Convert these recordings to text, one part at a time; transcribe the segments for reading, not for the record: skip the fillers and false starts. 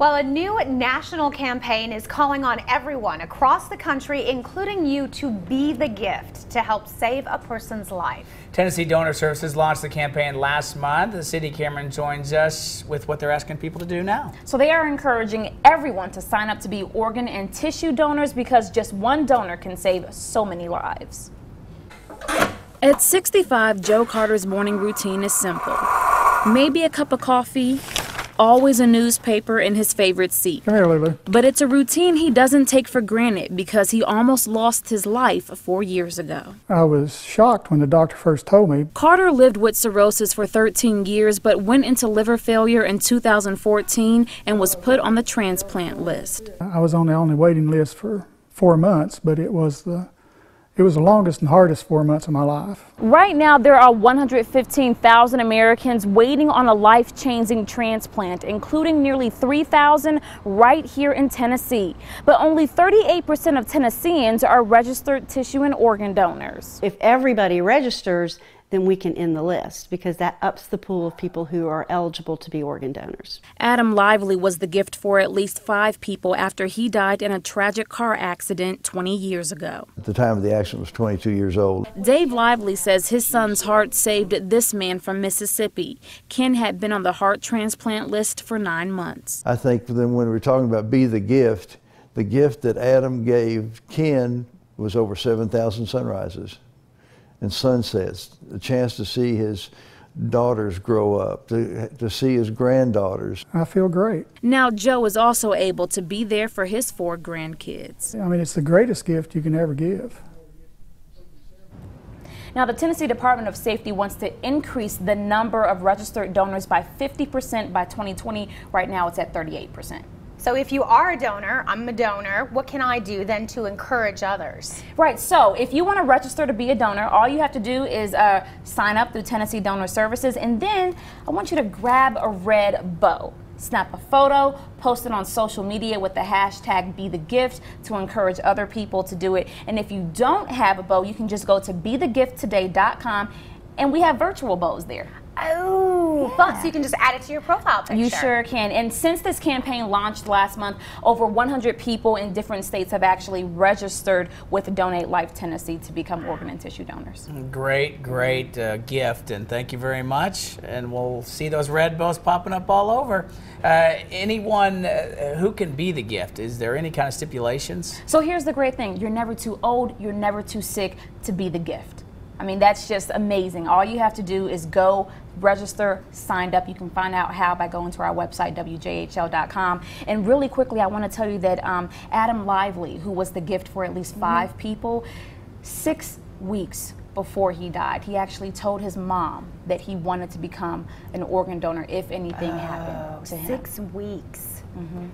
Well, a new national campaign is calling on everyone across the country, including you, to be the gift to help save a person's life. Tennessee Donor Services launched the campaign last month. The city Cameron joins us with what they're asking people to do now. So they are encouraging everyone to sign up to be organ and tissue donors because just one donor can save so many lives. At 65, Joe Carter's morning routine is simple. Maybe a cup of coffee, always a newspaper in his favorite seat. Come here, Lulu. But it's a routine he doesn't take for granted because he almost lost his life 4 years ago. I was shocked when the doctor first told me. Carter lived with cirrhosis for 13 years but went into liver failure in 2014 and was put on the transplant list. I was on the only waiting list for 4 months, but it was the longest and hardest 4 months of my life. Right now, there are 115,000 Americans waiting on a life-changing transplant, including nearly 3,000 right here in Tennessee. But only 38% of Tennesseans are registered tissue and organ donors. If everybody registers, then we can end the list because that ups the pool of people who are eligible to be organ donors. Adam Lively was the gift for at least 5 people after he died in a tragic car accident 20 years ago. At the time of the accident, was 22 years old. Dave Lively says his son's heart saved this man from Mississippi. Ken had been on the heart transplant list for 9 months. I think then when we're talking about be the gift that Adam gave Ken was over 7,000 sunrises and sunsets, a chance to see his daughters grow up, to see his granddaughters. I feel great. Now Joe is also able to be there for his 4 grandkids. I mean, it's the greatest gift you can ever give. Now, the Tennessee Department of Safety wants to increase the number of registered donors by 50% by 2020. Right now, it's at 38%. So if you are a donor, I'm a donor, what can I do then to encourage others? Right, so if you want to register to be a donor, all you have to do is sign up through Tennessee Donor Services, and then I want you to grab a red bow. Snap a photo, post it on social media with the hashtag #BeTheGift to encourage other people to do it. And if you don't have a bow, you can just go to BeTheGiftToday.com, and we have virtual bows there. Oh, fun. So you can just add it to your profile picture. You sure can. And since this campaign launched last month, over 100 people in different states have actually registered with Donate Life Tennessee to become organ and tissue donors. Great gift, and thank you very much. And we'll see those red bows popping up all over. Anyone who can be the gift, is there any kind of stipulations? So here's the great thing. You're never too old, you're never too sick to be the gift. I mean, that's just amazing. All you have to do is go register, signed up. You can find out how by going to our website, WJHL.com. And really quickly, I want to tell you that Adam Lively, who was the gift for at least 5 people, 6 weeks before he died, he actually told his mom that he wanted to become an organ donor if anything happened to him. 6 weeks.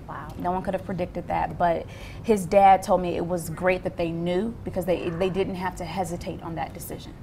Wow. No one could have predicted that, but his dad told me it was great that they knew because they didn't have to hesitate on that decision.